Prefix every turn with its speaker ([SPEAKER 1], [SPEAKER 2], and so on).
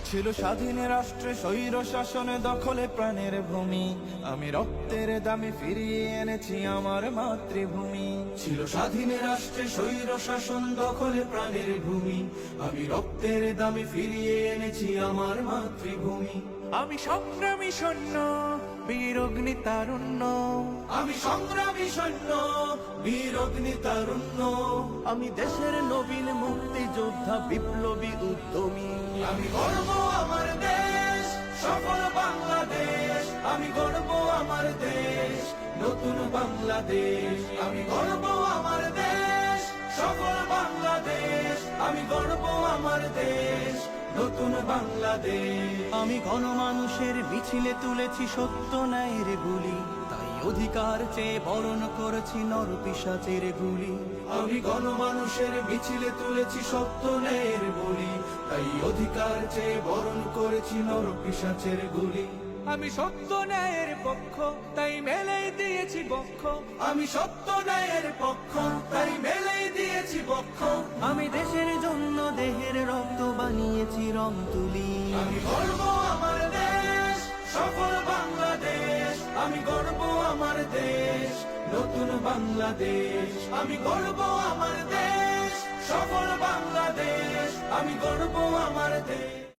[SPEAKER 1] ছিল স্বাধীন রাষ্ট্রে স্বৈর শাসন দখলে প্রাণের ভূমি, আমি রক্তের দামে ফিরিয়ে এনেছি আমার মাতৃভূমি। ছিল স্বাধীন রাষ্ট্রে স্বৈর শাসন দখলে প্রাণের ভূমি, আমি রক্তের দামে ফিরিয়ে এনেছি আমার মাতৃভূমি। আমি সংগ্রামী সৈন্য, বীর অগ্নি তারুণ্য, আমি সংগ্রামী সৈন্য, বীর অগ্নি তারুণ্য। আমি দেশের নবীন মুক্তিযোদ্ধা, বিপ্লবী উদ্যমী। আমি গর্ব আমার দেশ, সফল বাংলাদেশ। আমি গর্ব আমার দেশ, নতুন বাংলাদেশ। আমি গর্ব আমার দেশ, সফল বাংলাদেশ। আমি গর্ব আমার দেশ, নতুন বাংলাদেশ। আমি গণমানুষের মিছিলে তুলেছি সত্য ন্যায়ের বুলি, তাই অধিকার চেয়ে বরণ করেছি নর পিশাচের গুলি। আমি গণমানুষের মিছিলে তুলেছি সত্য ন্যায়ের বুলি, তাই অধিকার চেয়ে বরণ করেছি নর পিশাচের গুলি। আমি সত্য ন্যায়ের পক্ষ, তাই মেলেই দিয়েছি বক্ষ। আমি সত্য ন্যায়ের পক্ষ, তাই মেলেই দিয়েছি বক্ষ। আমি দেশের জন্য দেহের রক্ত বানিয়েছি রং তুলি। আমি গর্ব আমার দেশ, সফল বাংলাদেশ। আমি গর্ব আমার দেশ, নতুন বাংলাদেশ। আমি গর্ব আমার দেশ, সফল বাংলাদেশ। আমি গর্ব আমার দেশ।